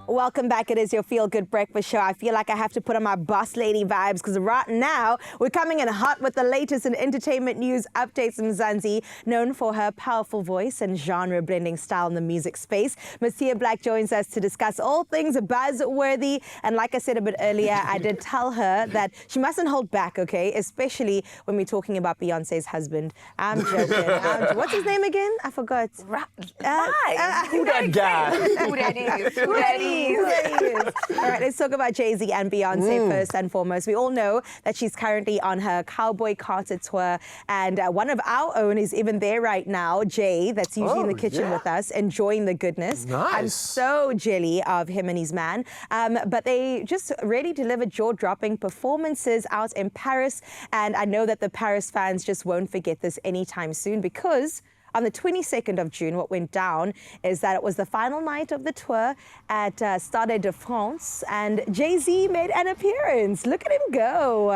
Welcome back. It is your Feel Good Breakfast Show. I feel like I have to put on my boss lady vibes because right now we're coming in hot with the latest in entertainment news updates from Mzansi, known for her powerful voice and genre-blending style in the music space. Tia Black joins us to discuss all things buzzworthy. And like I said a bit earlier, I did tell her that she mustn't hold back, okay? Especially when we're talking about Beyonce's husband. I'm joking. What's his name again? I forgot. Who that guy? Who that is? All right, let's talk about Jay-Z and Beyonce first and foremost. We all know that she's currently on her Cowboy Carter tour, and one of our own is even there right now, Jay, that's usually in the kitchen with us, enjoying the goodness. Nice. I'm so jelly of him and his man. But they just really delivered jaw-dropping performances out in Paris, and I know that the Paris fans just won't forget this anytime soon because on the 22nd of June, what went down is that it was the final night of the tour at Stade de France, and Jay-Z made an appearance. Look at him go.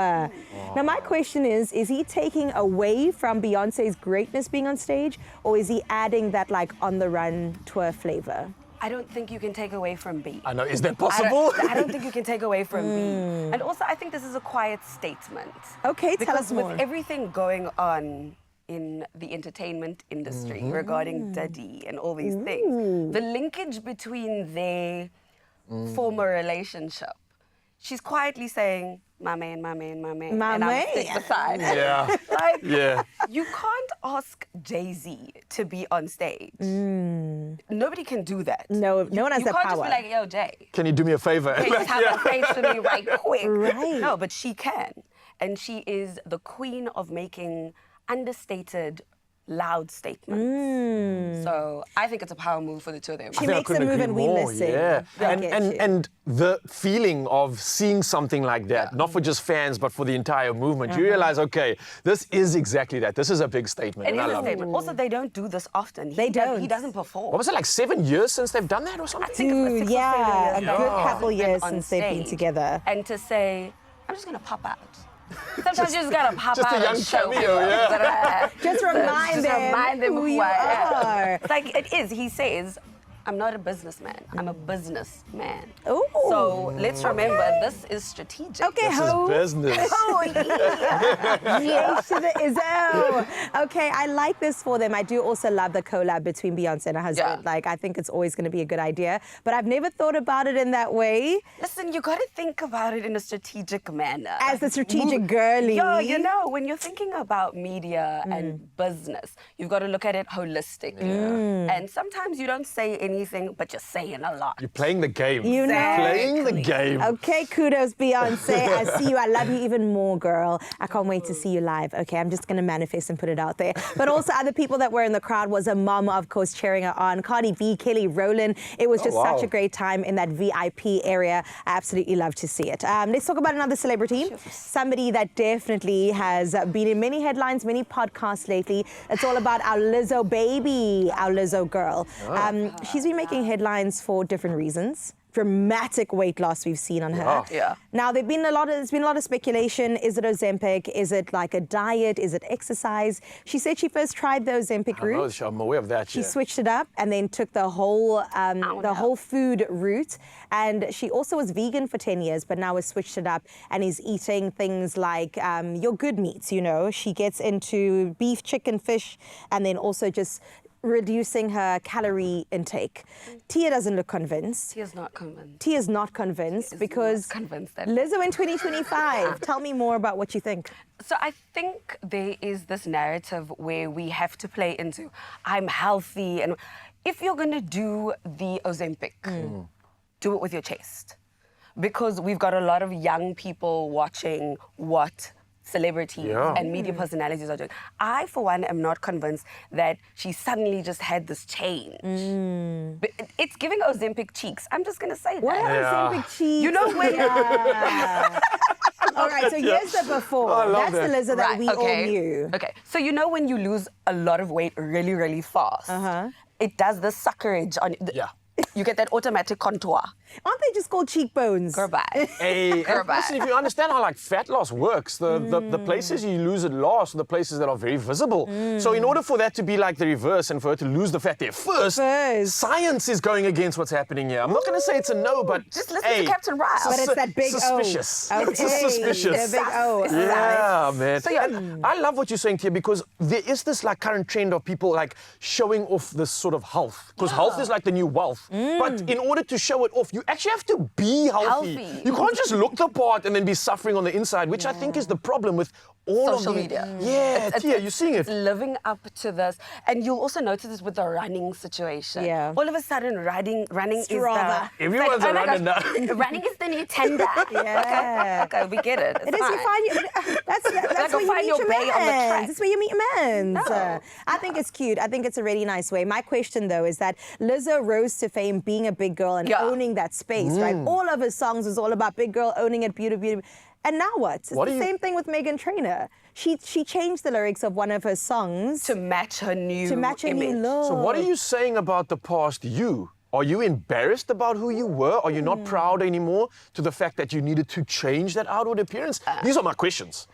Now, my question is he taking away from Beyonce's greatness being on stage, or is he adding that, like, on-the-run tour flavor? I don't think you can take away from B. I know, is that possible? I don't think you can take away from B. And also, I think this is a quiet statement. Okay, tell us more. Because with everything going on in the entertainment industry regarding Diddy and all these things, the linkage between their former relationship, she's quietly saying, my man, and I'm stick beside. Yeah. Like, Yeah. you can't ask Jay-Z to be on stage. Nobody can do that. No one has you the can't power. just be like, yo, Jay, Can you do me a favor? can you have a face for me right quick? Right. No, but she can. And she is the queen of making understated, loud statements. So I think it's a power move for the two of them. She makes a move and we listen. Yeah. I get you. And the feeling of seeing something like that, not for just fans, but for the entire movement, you realize, okay, this is exactly that. This is a big statement. It and is I a love statement. Also, they don't do this often. They don't. He doesn't perform. What was it, like 7 years since they've done that or something? I think it's 6 or 7 Yeah, years a now. good couple years On since they've been stage. together. And to say, I'm just going to pop out. Sometimes you just got to pop just out a young and show cameo, people. yeah. Just remind them who you I am. are. It's like it is. He says, I'm not a businessman. I'm a businessman. Ooh. So let's remember, this is strategic. Okay, This is business. Oh, yeah. Yes, to the Izzo. Okay, I like this for them. I do also love the collab between Beyonce and her husband. Yeah. Like, I think it's always going to be a good idea. But I've never thought about it in that way. Listen, you got to think about it in a strategic manner. As the strategic girly. Yeah, you know, when you're thinking about media and business, you've got to look at it holistically. And sometimes you don't say anything, but you're saying a lot. You're playing the game. You know. Playing the game. Okay, kudos, Beyonce. I see you. I love you even more, girl. I can't wait to see you live. Okay, I'm just going to manifest and put it out there. But also other people that were in the crowd was a mom, of course, cheering her on. Cardi B, Kelly Rowland. It was just such a great time in that VIP area. I absolutely love to see it. Let's talk about another celebrity. Somebody that definitely has been in many headlines, many podcasts lately. It's all about our Lizzo baby, our Lizzo girl. She's been making headlines for different reasons. Dramatic weight loss we've seen on her. Yeah. Now, there's been a lot of speculation. Is it Ozempic? Is it like a diet? Is it exercise? She said she first tried the Ozempic route. I'm aware of that. She switched it up and then took the whole whole food route. And she also was vegan for 10 years, but now has switched it up and is eating things like your good meats, you know. She gets into beef, chicken, fish, and then also just reducing her calorie intake. Tia doesn't look convinced. Tia's not convinced. Tia's not convinced because not convinced that Lizzo in 2025. Tell me more about what you think. So I think there is this narrative where we have to play into, I'm healthy. And if you're going to do the Ozempic, do it with your chest. Because we've got a lot of young people watching what celebrities and media personalities are doing. I, for one, am not convinced that she suddenly just had this change. But it's giving Ozempic cheeks. I'm just going to say that. What are Ozempic cheeks? You know when... All right, so here's the before. I love That's the Lizzo that we all knew. Okay, so you know when you lose a lot of weight really, really fast, it does the suckerage on... you get that automatic contour. Aren't they just called cheekbones? Goodbye. Hey, Goodbye. listen, if you understand how like fat loss works, the places you lose it last are the places that are very visible. So in order for that to be like the reverse and for her to lose the fat there first, science is going against what's happening here. I'm not going to say it's a no, but Just listen to Captain Ryle. But it's that big suspicious. O. It's suspicious. The big O. Yeah, man. So, yeah. And I love what you're saying here because there is this like current trend of people like showing off this sort of health. Because health is like the new wealth. But in order to show it off, you actually have to be healthy. You can't just look the part and then be suffering on the inside, which I think is the problem with all Social of the media. Yeah, Tia, you're seeing it. Living up to this. And you'll also notice this with the running situation. Yeah. All of a sudden, running Strava. is the... Everyone's a runner now. Running is the new tender. Yeah. Okay, we get it. It is. You find that's Like where you find meet your your bae on the mans. track. That's where you meet your mans. Oh. I think it's cute. I think it's a really nice way. My question though is that Lizzo rose to fame being a big girl and owning that space, right? All of her songs was all about big girl owning it, beauty. And now what? It's the same thing with Meghan Trainor. She changed the lyrics of one of her songs to match her new new look. So what are you saying about the past you? Are you embarrassed about who you were? Are you not proud anymore to the fact that you needed to change that outward appearance? These are my questions.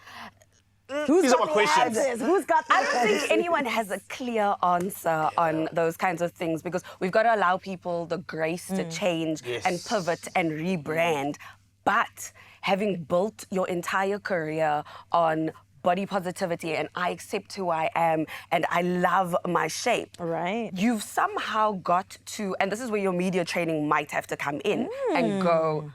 These are my questions. Who's got the I don't think anyone has a clear answer on those kinds of things because we've got to allow people the grace to change and pivot and rebrand. But having built your entire career on body positivity and I accept who I am and I love my shape. Right. You've somehow got to, and this is where your media training might have to come in and go,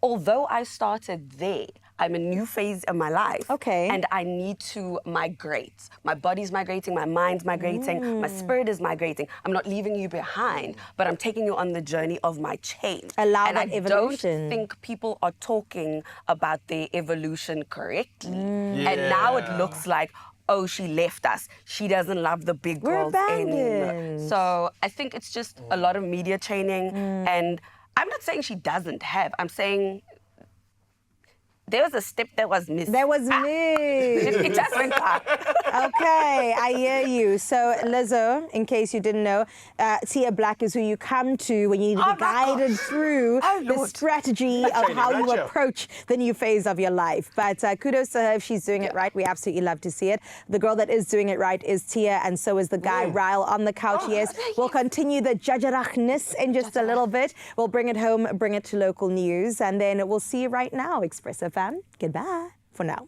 although I started there, I'm a new phase in my life. Okay. And I need to migrate. My body's migrating, my mind's migrating, my spirit is migrating. I'm not leaving you behind, but I'm taking you on the journey of my change. Allow and that I evolution. don't think people are talking about their evolution correctly. And now it looks like, oh, she left us. She doesn't love the big We're girls anymore. abandoned. So I think it's just a lot of media training. And I'm not saying she doesn't have. I'm saying there was a step that was missed. There was me. It just went up. Okay, I hear you. So, Lizzo, in case you didn't know, Tia Black is who you come to when you need to be guided through the strategy of how you approach the new phase of your life. But kudos to her if she's doing it right. We absolutely love to see it. The girl that is doing it right is Tia, and so is the guy, Ryle, on the couch. Yes, we'll continue the jajarachness in just a little bit. We'll bring it home, bring it to local news, and then we'll see you right now, Expresso fam. Goodbye for now.